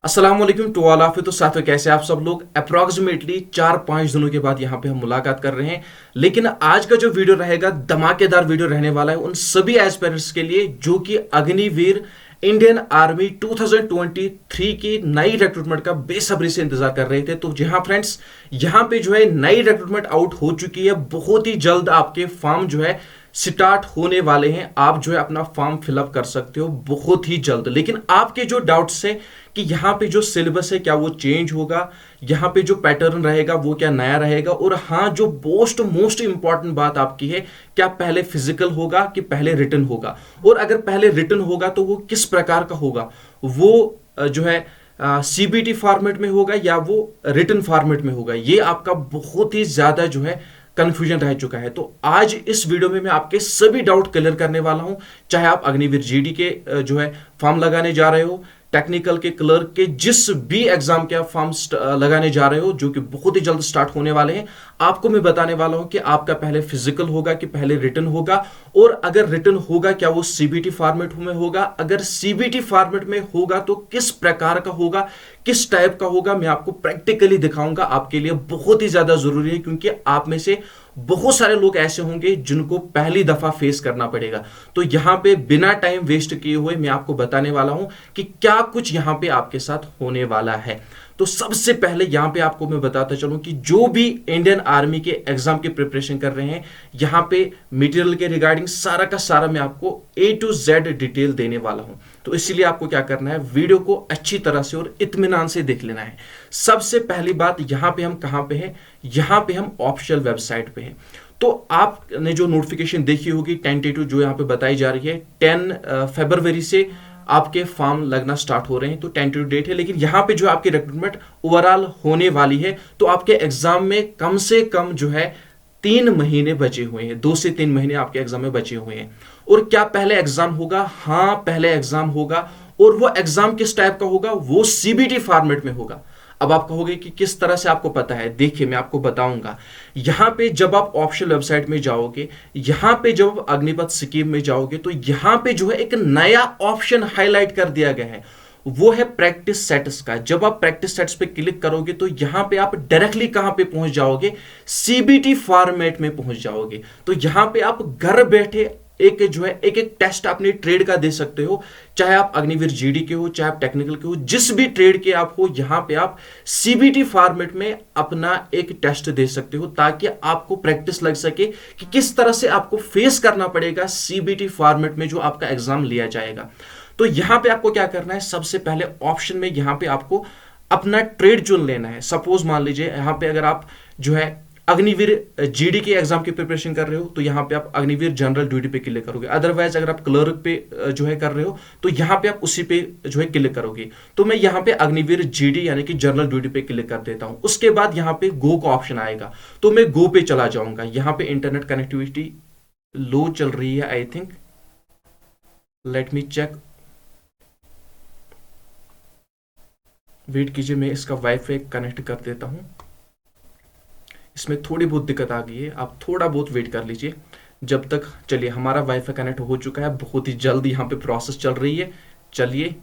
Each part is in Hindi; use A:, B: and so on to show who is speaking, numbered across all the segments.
A: अस्सलाम वालेकुम टू ऑल ऑफ यू। तो साथियों, कैसे आप सब लोग। अप्रॉक्सीमेटली 4-5 दिनों के बाद यहाँ पे हम मुलाकात कर रहे हैं, लेकिन आज का जो वीडियो रहेगा धमाकेदार वीडियो रहने वाला है उन सभी एस्पिरेंट्स के लिए जो कि अग्निवीर इंडियन आर्मी 2023 की नई रिक्रूटमेंट का बेसब्री से इंतजार कर रहे थे। तो जी हाँ फ्रेंड्स, यहाँ पे जो है नई रिक्रूटमेंट आउट हो चुकी है। बहुत ही जल्द आपके फॉर्म जो है स्टार्ट होने वाले हैं। आप जो है अपना फॉर्म फिलअप कर सकते हो बहुत ही जल्द। लेकिन आपके जो डाउट्स है कि यहाँ पे जो सिलेबस है क्या वो चेंज होगा, यहाँ पे जो पैटर्न रहेगा वो क्या नया रहेगा, और हाँ जो मोस्ट इंपॉर्टेंट बात आपकी है, क्या पहले फिजिकल होगा कि पहले रिटन होगा, और अगर पहले रिटन होगा तो वो किस प्रकार का होगा, वो जो है सीबीटी फॉर्मेट में होगा या वो रिटन फॉर्मेट में होगा। ये आपका बहुत ही ज्यादा जो है कंफ्यूजन रह चुका है। तो आज इस वीडियो में मैं आपके सभी डाउट क्लियर करने वाला हूं। चाहे आप अग्निवीर जीडी के जो है फॉर्म लगाने जा रहे हो, टेक्निकल के, क्लर्क के, जिस भी एग्जाम के आप फॉर्म लगाने जा रहे हो जो कि बहुत ही जल्द स्टार्ट होने वाले हैं, आपको मैं बताने वाला हूं कि आपका पहले फिजिकल होगा कि पहले रिटन होगा, और अगर रिटन होगा क्या वो सीबीटी फॉर्मेट में होगा, अगर सीबीटी फॉर्मेट में होगा तो किस प्रकार का होगा, किस टाइप का होगा, मैं आपको प्रैक्टिकली दिखाऊंगा। आपके लिए बहुत ही ज्यादा जरूरी है क्योंकि आप में से बहुत सारे लोग ऐसे होंगे जिनको पहली दफा फेस करना पड़ेगा। तो यहां पे बिना टाइम वेस्ट किए हुए मैं आपको बताने वाला हूं कि क्या कुछ यहां पे आपके साथ होने वाला है। तो सबसे पहले यहां पे आपको मैं बताता चलूं कि जो भी इंडियन आर्मी के एग्जाम की प्रिपरेशन कर रहे हैं, यहां पे मटेरियल के रिगार्डिंग सारा का सारा मैं आपको A to Z डिटेल देने वाला हूं। तो इसीलिए आपको क्या करना है, वीडियो को अच्छी तरह से और इत्मीनान से देख लेना है। सबसे पहली बात, यहां पे हम कहां पे हैं, यहां पे हम ऑफिशियल वेबसाइट पे हैं। तो आपने जो नोटिफिकेशन देखी होगी टेंटेटिव जो यहां पे बताई जा रही है, 10 फरवरी से आपके फॉर्म लगना स्टार्ट हो रहे हैं। तो टेंटेटिव डेट है, लेकिन यहां पे जो आपकी रिक्रूटमेंट ओवरऑल होने वाली है, तो आपके एग्जाम में कम से कम जो है 3 महीने बचे हुए हैं। 2 से 3 महीने आपके एग्जाम में बचे हुए हैं। और क्या पहले एग्जाम होगा? हाँ, पहले एग्जाम होगा। और वो एग्जाम किस टाइप का होगा? वो सीबीटी फॉर्मेट में होगा। अब आप कहोगे कि किस तरह से आपको पता है, देखिए मैं आपको बताऊंगा। यहां पे जब आप ऑफिशियल वेबसाइट में जाओगे, यहां पे जब आप अग्निपथ स्कीम में जाओगे, तो यहां पे जो है एक नया ऑप्शन हाईलाइट कर दिया गया है, वो है प्रैक्टिस सेट्स का। जब आप प्रैक्टिस सेट्स पे क्लिक करोगे तो यहां पे आप डायरेक्टली कहां पे पहुंच जाओगे, सीबीटी फॉर्मेट में पहुंच जाओगे। तो यहां पे आप घर बैठे एक जो है एक टेस्ट अपने ट्रेड का दे सकते हो, चाहे आप अग्निवीर जीडी के हो, चाहे आप टेक्निकल के हो, जिस भी ट्रेड के आप हो, यहां पे आप सीबीटी फॉर्मेट में अपना एक टेस्ट दे सकते हो, ताकि आपको प्रैक्टिस लग सके कि किस तरह से आपको फेस करना पड़ेगा सीबीटी फॉर्मेट में जो आपका एग्जाम लिया जाएगा। तो यहां पे आपको क्या करना है, सबसे पहले ऑप्शन में यहां पे आपको अपना ट्रेड चुन लेना है। सपोज मान लीजिए यहां पे अगर आप जो है अग्निवीर जीडी के एग्जाम की प्रिपरेशन कर रहे हो, तो यहां पे आप अग्निवीर जनरल ड्यूटी पे क्लिक करोगे। अदरवाइज अगर आप क्लर्क पे जो है कर रहे हो, तो यहां पे आप उसी पे जो है क्लिक करोगे। तो मैं यहां पे अग्निवीर जीडी यानी कि जनरल ड्यूटी पे क्लिक कर देता हूं। उसके बाद यहां पे गो का ऑप्शन आएगा, तो मैं गो पे चला जाऊंगा। यहां पे इंटरनेट कनेक्टिविटी लो चल रही है I think, let me check. Wait कीजिए, मैं इसका वाईफाई कनेक्ट कर देता हूं। इसमें थोड़ी बहुत दिक्कत आ गई है, आप थोड़ा बहुत वेट कर लीजिए जब तक। चलिए, हमारा वाईफाई कनेक्ट हो चुका है, बहुत ही जल्द यहाँ पे प्रोसेस चल रही है। चलिए,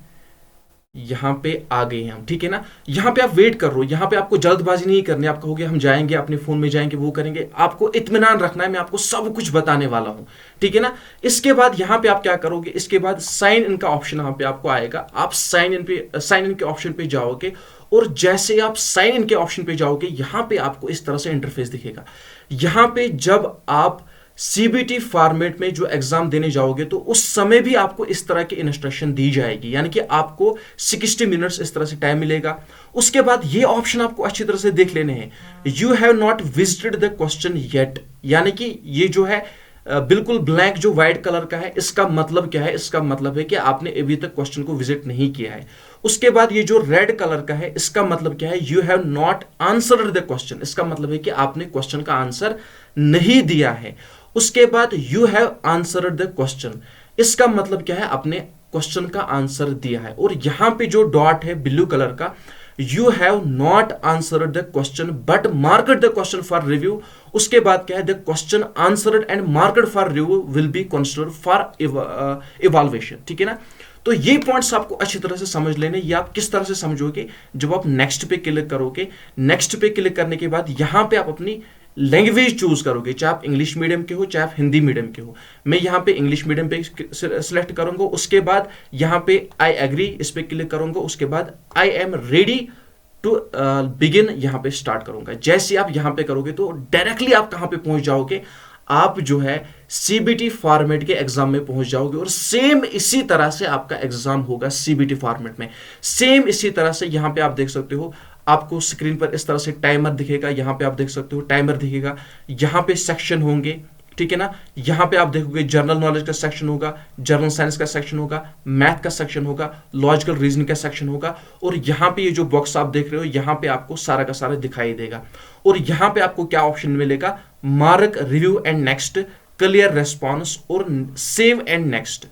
A: यहाँ पे आ गए हैं हम, ठीक है ना। यहाँ पे आप वेट कर रहे हो, यहाँ पे आपको जल्दबाजी नहीं करनी। आप कहोगे हम जाएंगे अपने फोन में जाएंगे, वो करेंगे, आपको इत्मीनान रखना है, मैं आपको सब कुछ बताने वाला हूँ, ठीक है ना। इसके बाद यहाँ पे आप क्या करोगे, इसके बाद साइन इन का ऑप्शन यहाँ पे आपको आएगा। आप साइन इन के ऑप्शन पे जाओगे, और जैसे आप साइन इन के ऑप्शन पे जाओगे, यहां पे आपको इस तरह से इंटरफेस दिखेगा। यहां पे जब आप सीबीटी फॉर्मेट में जो एग्जाम देने जाओगे, तो उस समय भी आपको इस तरह की इंस्ट्रक्शन दी जाएगी, यानी कि आपको 60 मिनट्स इस तरह से टाइम मिलेगा। उसके बाद ये ऑप्शन आपको अच्छी तरह से देख लेने हैं, you have not visited the question yet, यानी कि ये जो है बिल्कुल ब्लैंक जो व्हाइट कलर का है, इसका मतलब क्या है, इसका मतलब है कि आपने अभी तक क्वेश्चन को विजिट नहीं किया है। उसके बाद ये जो रेड कलर का है, इसका मतलब क्या है, you have not answered the question, इसका मतलब है कि आपने क्वेश्चन का आंसर नहीं दिया है। उसके बाद you have answered the question, इसका मतलब क्या है, आपने क्वेश्चन का आंसर दिया है। और यहां पे जो डॉट है ब्लू कलर का, you have not answered the question but marked the question for review. उसके बाद क्या है, the question answered and marked for review will be considered for evaluation, ठीक है ना। तो ये पॉइंट्स आपको अच्छी तरह से समझ लेने, ये आप किस तरह से समझोगे जब आप नेक्स्ट पे क्लिक करोगे। नेक्स्ट पे क्लिक करने के बाद यहां पे आप अपनी लैंग्वेज चूज करोगे, चाहे आप इंग्लिश मीडियम के हो चाहे आप हिंदी मीडियम के हो। मैं यहाँ पे इंग्लिश मीडियम पे सिलेक्ट करूंगा, उसके बाद यहाँ पे आई एग्री इस पे क्लिक करूंगा, उसके बाद I am ready to begin यहाँ पे स्टार्ट करूंगा। जैसे आप यहाँ पे करोगे तो डायरेक्टली आप कहाँ पे पहुंच जाओगे, आप जो है सीबीटी फॉर्मेट के एग्जाम में पहुंच जाओगे और सेम इसी तरह से आपका एग्जाम होगा सीबीटी फॉर्मेट में। सेम इसी तरह से यहां पे आप देख सकते हो, आपको स्क्रीन पर इस तरह से टाइमर दिखेगा, यहां पे आप देख सकते हो टाइमर दिखेगा, यहां पे सेक्शन होंगे, ठीक है ना। यहां पे आप देखोगे जनरल नॉलेज का सेक्शन होगा, जनरल साइंस का सेक्शन होगा, मैथ का सेक्शन होगा, लॉजिकल रीजनिंग का सेक्शन होगा, और यहां पे ये जो बॉक्स आप देख रहे हो यहां पे आपको सारा का सारा दिखाई देगा। और यहां पे आपको क्या ऑप्शन मिलेगा, mark, review and next, clear response और सेव एंड नेक्स्ट।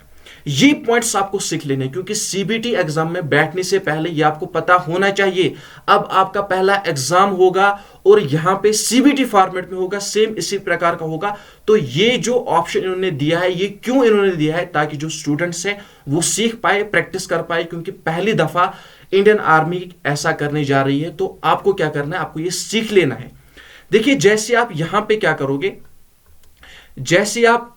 A: ये पॉइंट्स आपको सीख लेने, क्योंकि सीबीटी एग्जाम में बैठने से पहले ये आपको पता होना चाहिए। अब आपका पहला एग्जाम होगा और यहां पे सीबीटी फॉर्मेट में होगा, सेम इसी प्रकार का होगा। तो ये जो ऑप्शन इन्होंने दिया है, ये क्यों इन्होंने दिया है, ताकि जो स्टूडेंट्स हैं वो सीख पाए, प्रैक्टिस कर पाए, क्योंकि पहली दफा इंडियन आर्मी ऐसा करने जा रही है। तो आपको क्या करना है, आपको ये सीख लेना है। देखिए जैसे आप यहां पे क्या करोगे, जैसे आप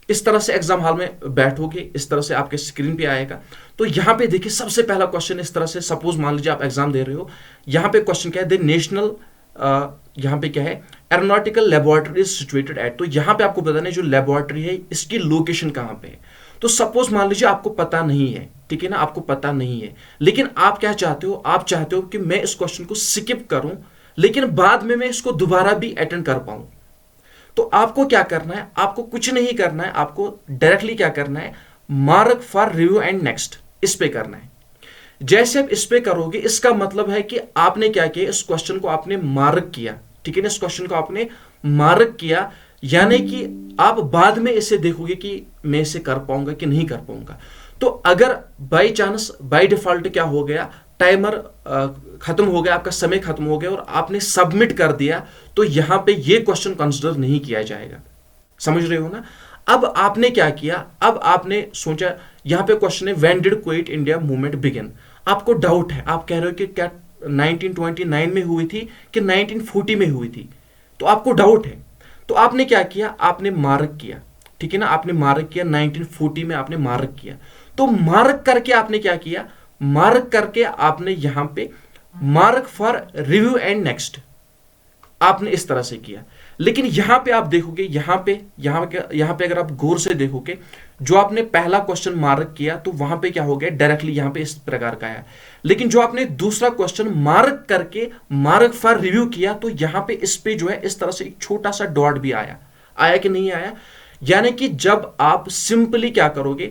A: इस तरह से एग्जाम हॉल में बैठोगे, इस तरह से आपके स्क्रीन पे आएगा। तो यहां पे देखिए सबसे पहला क्वेश्चन इस तरह से, सपोज मान लीजिए आप एग्जाम दे रहे हो, यहां पे क्वेश्चन क्या है, द नेशनल, यहां पे क्या है, aeronautical laboratory is situated at. तो यहां पे आपको बताना है जो लेबोरेटरी है इसकी लोकेशन कहां पे है। तो सपोज मान लीजिए आपको पता नहीं है, ठीक है ना, आपको पता नहीं है, लेकिन आप क्या चाहते हो, आप चाहते हो कि मैं इस क्वेश्चन को स्किप करूं लेकिन बाद में मैं इसको दोबारा भी अटेंड कर पाऊं। तो आपको क्या करना है, आपको कुछ नहीं करना है, आपको डायरेक्टली क्या करना है, mark for review and next, इस पे करना है। जैसे आप इस पे करोगे इसका मतलब है कि आपने क्या किया, इस क्वेश्चन को आपने मार्क किया, ठीक है ना, इस क्वेश्चन को आपने मार्क किया, यानी कि आप बाद में इसे देखोगे कि मैं इसे कर पाऊंगा कि नहीं कर पाऊंगा। तो अगर बाई चांस बाई डिफॉल्ट क्या हो गया, टाइमर खत्म हो गया, आपका समय खत्म हो गया और आपने सबमिट कर दिया, तो यहां पे ये क्वेश्चन कंसिडर नहीं किया जाएगा। समझ रहे हो ना। अब आपने क्या किया, अब आपने सोचा, यहां पे क्वेश्चन है when did quit India movement begin. आपको डाउट है, आप कह रहे हो कि क्या 1929 में हुई थी कि 1940 में हुई थी, तो आपको डाउट है। तो आपने क्या किया, आपने मार्क किया, ठीक है ना, आपने मार्क किया 1940 में, आपने मार्क किया। तो मार्क करके आपने क्या किया, मार्क करके आपने यहां पे mark for review and next आपने इस तरह से किया। लेकिन यहां पे आप देखोगे, यहां पे अगर आप गौर से देखोगे, जो आपने पहला क्वेश्चन मार्क किया तो वहां पे क्या हो गया, डायरेक्टली यहां पे इस प्रकार का आया। लेकिन जो आपने दूसरा क्वेश्चन मार्क करके मार्क फॉर रिव्यू किया, तो यहां पे इस पे जो है इस तरह से एक छोटा सा डॉट भी आया कि नहीं आया। यानी कि जब आप सिंपली क्या करोगे,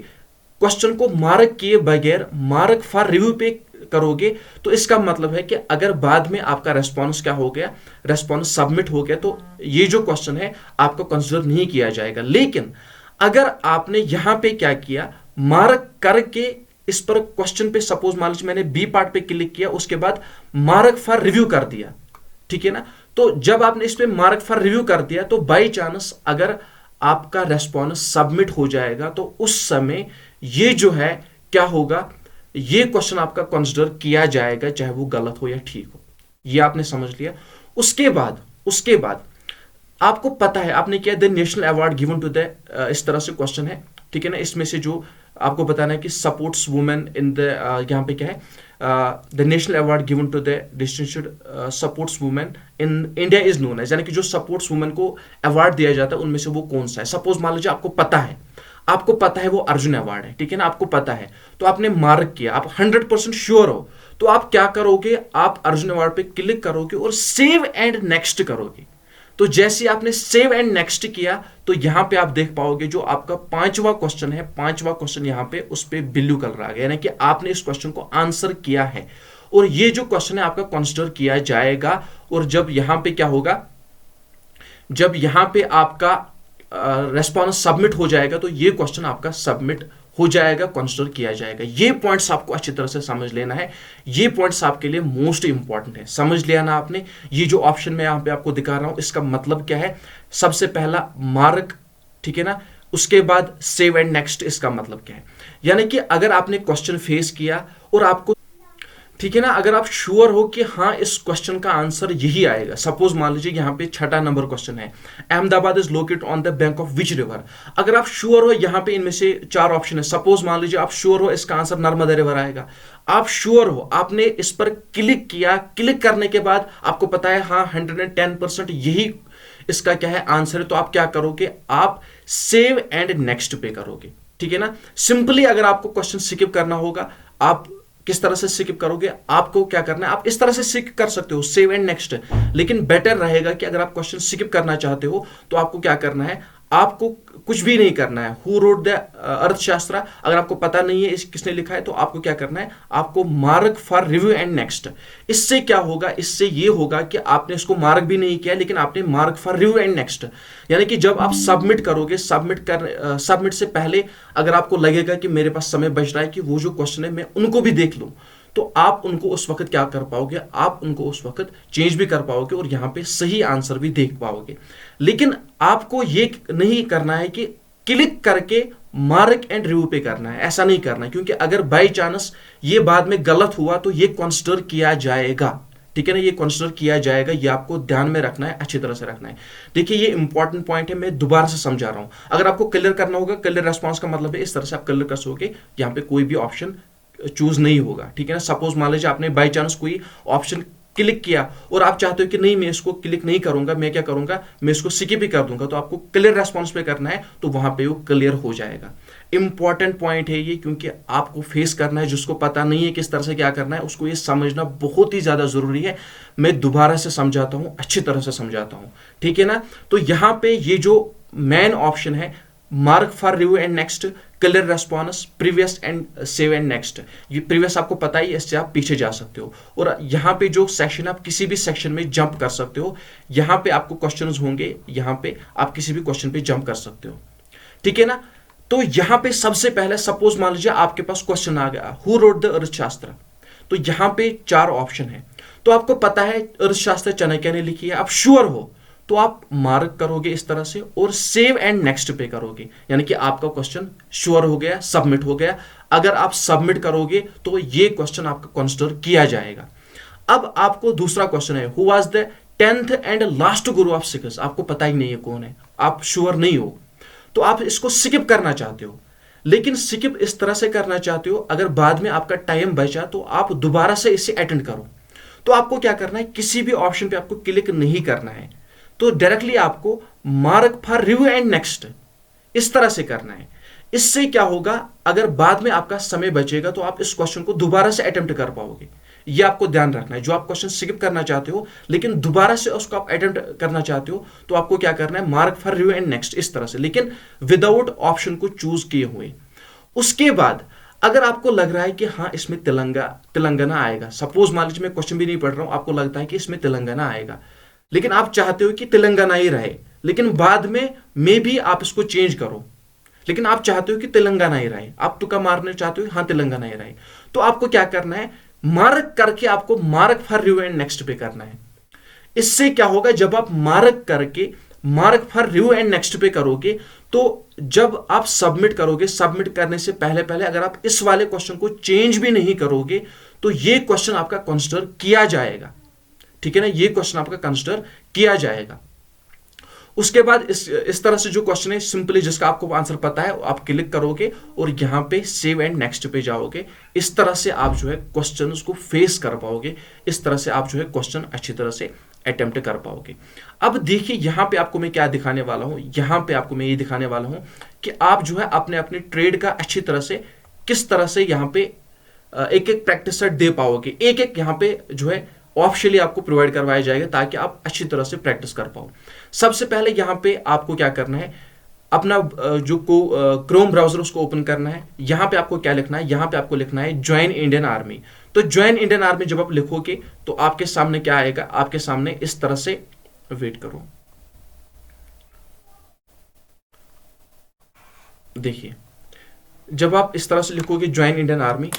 A: क्वेश्चन को मार्क किए बगैर मार्क फॉर रिव्यू पे करोगे, तो इसका मतलब है कि अगर बाद में आपका रेस्पॉन्स क्या हो गया, रेस्पॉन्स सबमिट हो गया, तो ये जो क्वेश्चन है आपको कंसिडर नहीं किया जाएगा। लेकिन अगर आपने यहां पे क्या किया, मार्क करके इस पर क्वेश्चन पे, सपोज मान लीजिए मैंने बी पार्ट पे क्लिक किया, उसके बाद मार्क फॉर रिव्यू कर दिया, ठीक है ना। तो जब आपने इस पे मार्क फॉर रिव्यू कर दिया, तो बाई चांस अगर आपका रेस्पॉन्स सबमिट हो जाएगा, तो उस समय ये जो है क्या होगा, ये क्वेश्चन आपका कंसिडर किया जाएगा, चाहे वो गलत हो या ठीक हो। ये आपने समझ लिया। उसके बाद आपको पता है, आपने किया the national award given to the, इस तरह से क्वेश्चन है, ठीक है ना। इसमें से जो आपको बताना है कि सपोर्ट्स वुमेन इन द, यहां पे क्या है, the national award given to the distinguished sports women in India is known as, यानी कि जो सपोर्ट्स वुमेन को अवार्ड दिया जाता है उनमें से वो कौन सा है। सपोज मान लीजिए आपको पता है वो अर्जुन अवार्ड है, ठीक है ना, आपको पता है, तो आपने मार्क किया, आप 100% श्योर हो, तो आप क्या करोगे, आप अर्जुन अवार्ड पे क्लिक करोगे और सेव एंड नेक्स्ट करोगे। तो जैसे आपने सेव एंड नेक्स्ट किया, तो यहां पे आप देख पाओगे जो आपका पांचवा क्वेश्चन यहां पे उस पे ब्लू कलर आ गया, यानी कि आपने इस क्वेश्चन को आंसर किया है और ये जो क्वेश्चन है आपका कंसिडर किया जाएगा। और जब यहां पे क्या होगा, जब यहां पे आपका रेस्पॉन्स सबमिट हो जाएगा, तो ये क्वेश्चन आपका सबमिट हो जाएगा, कंसिडर किया जाएगा। ये पॉइंट्स आपको अच्छी तरह से समझ लेना है, ये पॉइंट्स आपके लिए मोस्ट इंपॉर्टेंट है। समझ लिया ना आपने। ये जो ऑप्शन मैं यहां पे आपको दिखा रहा हूं, इसका मतलब क्या है, सबसे पहला मार्क, ठीक है ना, उसके बाद सेव एंड नेक्स्ट, इसका मतलब क्या है। यानी कि अगर आपने क्वेश्चन फेस किया और आपको, ठीक है ना, अगर आप श्योर हो कि हाँ इस क्वेश्चन का आंसर यही आएगा, सपोज मान लीजिए यहाँ पे छठा नंबर क्वेश्चन है, Ahmedabad is located on the bank of which river. अगर आप श्योर हो यहाँ पे इनमें से चार ऑप्शन है, सपोज मान लीजिए आप श्योर हो इसका आंसर नर्मदा रिवर आएगा, आप श्योर हो, आपने इस पर क्लिक किया, क्लिक करने के बाद आपको पता है हाँ 110% यही इसका क्या है आंसर है, तो आप क्या करोगे, आप सेव एंड नेक्स्ट पे करोगे। ठीक है ना, सिंपली अगर आपको क्वेश्चन स्किप करना होगा, आप किस तरह से स्किप करोगे, आपको क्या करना है, आप इस तरह से स्किप कर सकते हो सेव एंड नेक्स्ट, लेकिन बेटर रहेगा कि अगर आप क्वेश्चन स्किप करना चाहते हो तो आपको क्या करना है, आपको कुछ भी नहीं करना है। हु रोट द अर्थशास्त्र, अगर आपको पता नहीं है इस किसने लिखा है, तो आपको क्या करना है, आपको mark for review and next. इससे क्या होगा, इससे ये होगा कि आपने इसको मार्क भी नहीं किया लेकिन आपने mark for review and next, यानी कि जब आप सबमिट करोगे, सबमिट से पहले अगर आपको लगेगा कि मेरे पास समय बच रहा है कि वो जो क्वेश्चन है मैं उनको भी देख लूं, तो आप उनको उस वक्त क्या कर पाओगे, आप उनको उस वक्त चेंज भी कर पाओगे और यहां पे सही आंसर भी देख पाओगे। लेकिन आपको ये नहीं करना है कि क्लिक करके मार्क एंड रिव्यू पे करना है, ऐसा नहीं करना है, क्योंकि अगर बाय चांस ये बाद में गलत हुआ तो ये कंसीडर किया जाएगा। ठीक है ना, ये कंसीडर किया जाएगा, ये आपको ध्यान में रखना है, अच्छी तरह से रखना है। देखिए ये इंपॉर्टेंट पॉइंट है, मैं दोबारा से समझा रहा हूं। अगर आपको क्लियर करना होगा, क्लियर रेस्पॉन्स का मतलब है इस तरह से आप क्लियर कर सकोगे, यहाँ पे कोई भी ऑप्शन चूज नहीं होगा। ठीक है ना, सपोज मान लीजिए आपने बाय चांस कोई ऑप्शन क्लिक किया और आप चाहते हो कि नहीं मैं इसको क्लिक नहीं करूंगा, मैं क्या करूंगा, मैं इसको स्किप भी कर दूंगा, तो आपको क्लियर रेस्पॉन्स पे करना है, तो वहां पे वो क्लियर हो जाएगा। इंपॉर्टेंट पॉइंट है ये, क्योंकि आपको फेस करना है, जिसको पता नहीं है किस तरह से क्या करना है उसको ये समझना बहुत ही ज्यादा जरूरी है। मैं दोबारा से समझाता हूं, अच्छी तरह से समझाता हूं। ठीक है ना, तो यहां पे ये जो मेन ऑप्शन है, mark for review and next, clear response, previous and save and next, ये प्रीवियस आपको पता ही, इससे आप पीछे जा सकते हो। और यहाँ पे जो सेक्शन, आप किसी भी सेक्शन में जंप कर सकते हो, यहाँ पे आपको क्वेश्चंस होंगे, यहाँ पे आप किसी भी क्वेश्चन पे जंप कर सकते हो। ठीक है ना, तो यहाँ पे सबसे पहले सपोज मान लीजिए आपके पास क्वेश्चन आ गया, हु रोट द अर्थशास्त्र, तो यहाँ पे चार ऑप्शन है, तो आपको पता है अर्थशास्त्र चाणक्य ने लिखी है, आप श्योर हो तो आप मार्क करोगे इस तरह से और सेव एंड नेक्स्ट पे करोगे, यानी कि आपका क्वेश्चन श्योर हो गया, सबमिट हो गया। अगर आप सबमिट करोगे तो ये क्वेश्चन आपका कंसीडर किया जाएगा। अब आपको दूसरा क्वेश्चन है, who was the 10th and last Guru of six, आपको पता ही नहीं है कौन है, आप श्योर नहीं हो, तो आप इसको स्किप करना चाहते हो, लेकिन स्किप इस तरह से करना चाहते हो, अगर बाद में आपका टाइम बचा तो आप दोबारा से इसे अटेंड करो। तो आपको क्या करना है, किसी भी ऑप्शन पे आपको क्लिक नहीं करना है, तो डायरेक्टली आपको mark for review and next इस तरह से करना है। इससे क्या होगा, अगर बाद में आपका समय बचेगा तो आप इस क्वेश्चन को दोबारा से अटेम्प्ट कर पाओगे। ये आपको ध्यान रखना है, जो आप क्वेश्चन स्किप करना चाहते हो लेकिन दोबारा से उसको आप अटेम्प्ट करना चाहते हो, तो आपको क्या करना है, mark for review and next इस तरह से, लेकिन विदाउट ऑप्शन को चूज किए हुए। उसके बाद अगर आपको लग रहा है कि हाँ इसमें तेलंगाना आएगा, सपोज मान लीजिए मैं क्वेश्चन भी नहीं पढ़ रहा हूं, आपको लगता है कि इसमें तेलंगाना आएगा, लेकिन आप चाहते हो कि तेलंगाना ही रहे, लेकिन बाद में मे भी आप इसको चेंज करो, लेकिन आप चाहते हो कि तेलंगाना ही रहे, आप तुक्का मारने चाहते हो हाँ तेलंगाना ही रहे, तो आपको क्या करना है, मार्क करके आपको mark for review and next पे करना है। इससे क्या होगा, जब आप मार्क करके mark for review and next पे करोगे, तो जब आप सबमिट करोगे, सबमिट करने से पहले पहले अगर आप इस वाले क्वेश्चन को चेंज भी नहीं करोगे तो ये क्वेश्चन आपका कंसीडर किया जाएगा। ठीक है ना, ये क्वेश्चन आपका कंसीडर किया जाएगा। उसके बाद इस तरह से जो क्वेश्चन है, सिंपली जिसका आपको आंसर पता है आप क्लिक करोगे और यहां पे सेव एंड नेक्स्ट पे जाओगे। इस तरह से आप जो है क्वेश्चन को फेस कर पाओगे, इस तरह से आप जो है क्वेश्चन अच्छी तरह से अटेम्प्ट कर पाओगे। अब देखिए यहां पे आपको मैं क्या दिखाने वाला हूं, यहां पे आपको मैं ये दिखाने वाला हूं कि आप जो है अपने अपने ट्रेड का अच्छी तरह से किस तरह से यहां पे एक एक प्रैक्टिस सेट दे पाओगे, एक एक यहां पे जो है ऑप्शनली आपको प्रोवाइड करवाया जाएगा ताकि आप अच्छी तरह से प्रैक्टिस कर पाओ। सबसे पहले यहां पे आपको क्या करना है, अपना जो क्रोम ब्राउजर उसको ओपन करना है। यहां पे आपको क्या लिखना है, यहां पे आपको लिखना है ज्वाइन इंडियन आर्मी। तो ज्वाइन इंडियन आर्मी जब आप लिखोगे तो आपके सामने क्या आएगा, आपके सामने इस तरह से, वेट करो, देखिए जब आप इस तरह से लिखोगे ज्वाइन इंडियन आर्मी,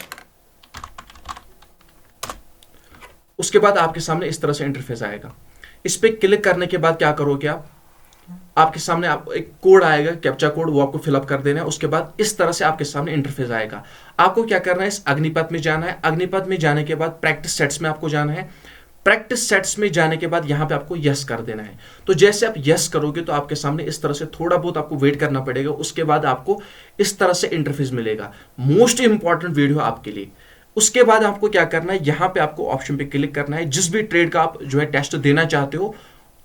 A: उसके बाद आपके सामने इस तरह से इंटरफेस आएगा। इस पे क्लिक करने के बाद क्या करोगे आप, आपके सामने आप एक कोड आएगा, कैप्चा कोड, वो आपको फिलअप कर देना है। उसके बाद इस तरह से आपके सामने इंटरफेस आएगा। आपको क्या करना है, इस अग्निपथ में जाना है। अग्निपथ में जाने के बाद प्रैक्टिस सेट्स में आपको जाना है। प्रैक्टिस सेट्स में जाने के बाद यहां पे आपको यस कर देना है। तो जैसे आप यस करोगे तो आपके सामने इस तरह से थोड़ा बहुत आपको वेट करना पड़ेगा, उसके बाद आपको इस तरह से इंटरफेस मिलेगा। मोस्ट इंपॉर्टेंट वीडियो आपके लिए। उसके बाद आपको क्या करना है, यहां पे आपको ऑप्शन पे क्लिक करना है। जिस भी ट्रेड का आप जो है टेस्ट देना चाहते हो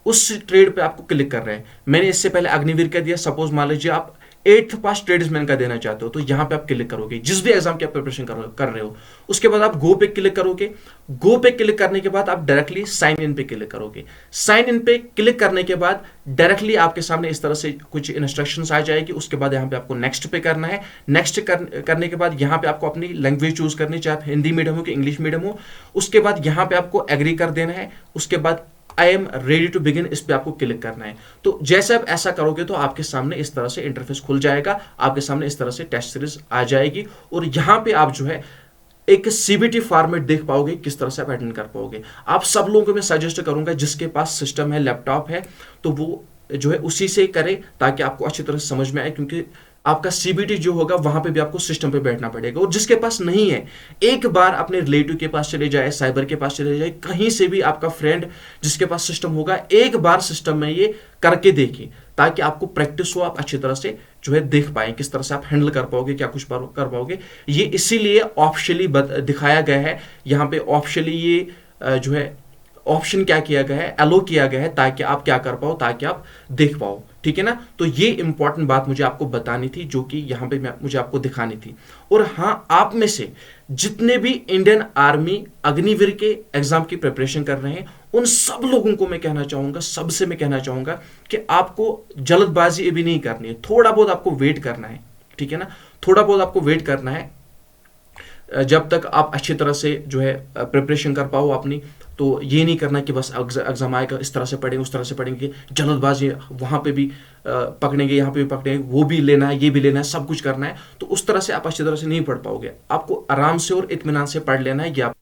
A: उस ट्रेड पे आपको क्लिक कर रहे हैं। मैंने इससे पहले अग्निवीर का दिया, सपोज मान लीजिए आप 8th पास ट्रेड्समैन का देना चाहते हो, तो यहां पे आप क्लिक करोगे जिस भी एग्जाम की आप प्रिपरेशन कर रहे हो। उसके बाद आप गो पे क्लिक करोगे। गो पे क्लिक करने के बाद आप डायरेक्टली साइन इन पे क्लिक करोगे। साइन इन पे क्लिक करने के बाद डायरेक्टली आपके सामने इस तरह से कुछ इंस्ट्रक्शंस आ जाएगी। उसके बाद यहाँ पे आपको नेक्स्ट पे करना है। नेक्स्ट करने के बाद यहाँ पे आपको अपनी लैंग्वेज चूज करनी, चाहे हिंदी मीडियम हो कि इंग्लिश मीडियम हो। उसके बाद यहाँ पे आपको एग्री कर देना है। उसके बाद I am ready to begin, इस पे आपको क्लिक करना है। तो जैसे आप ऐसा करोगे तो आपके सामने इस तरह से इंटरफेस खुल जाएगा। आपके सामने इस तरह से टेस्ट सीरीज आ जाएगी और यहां पे आप जो है एक सीबीटी फॉर्मेट देख पाओगे, किस तरह से आप अटेंड कर पाओगे। आप सब लोगों को मैं सजेस्ट करूंगा जिसके पास सिस्टम है, लैपटॉप है, तो वो जो है उसी से करे ताकि आपको अच्छी तरह से समझ में आए, क्योंकि आपका सीबीटी जो होगा वहां पे भी आपको सिस्टम पे बैठना पड़ेगा। और जिसके पास नहीं है, एक बार अपने रिलेटिव के पास चले जाए, साइबर के पास चले जाए, कहीं से भी आपका फ्रेंड जिसके पास सिस्टम होगा, एक बार सिस्टम में ये करके देखिए ताकि आपको प्रैक्टिस हो, आप अच्छी तरह से जो है देख पाए किस तरह से आप हैंडल कर पाओगे, क्या कुछ कर पाओगे। ये इसीलिए ऑप्शनली दिखाया गया है। यहाँ पे ऑप्शनली ये जो है ऑप्शन क्या किया गया है, एलो किया गया है ताकि आप क्या कर पाओ, ताकि आप देख पाओ। ठीक है ना। तो ये इंपॉर्टेंट बात मुझे आपको बतानी थी, जो कि यहां पे मुझे आपको दिखानी थी। और हां, आप में से जितने भी इंडियन आर्मी अग्निवीर के एग्जाम की प्रिपरेशन कर रहे हैं, उन सब लोगों को मैं कहना चाहूंगा, सबसे मैं कहना चाहूंगा कि आपको जल्दबाजी अभी नहीं करनी है। थोड़ा बहुत आपको वेट करना है। ठीक है ना। थोड़ा बहुत आपको वेट करना है जब तक आप अच्छी तरह से जो है प्रिपरेशन कर पाओ अपनी। तो ये नहीं करना कि बस एग्जाम आएगा इस तरह से पढ़ेंगे, उस तरह से पढ़ेंगे, जल्दबाजी वहां पे भी पकड़ेंगे, यहाँ पे भी पकड़ेंगे, वो भी लेना है, ये भी लेना है, सब कुछ करना है। तो उस तरह से आप अच्छी तरह से नहीं पढ़ पाओगे। आपको आराम से और इत्मीनान से पढ़ लेना है। ये आप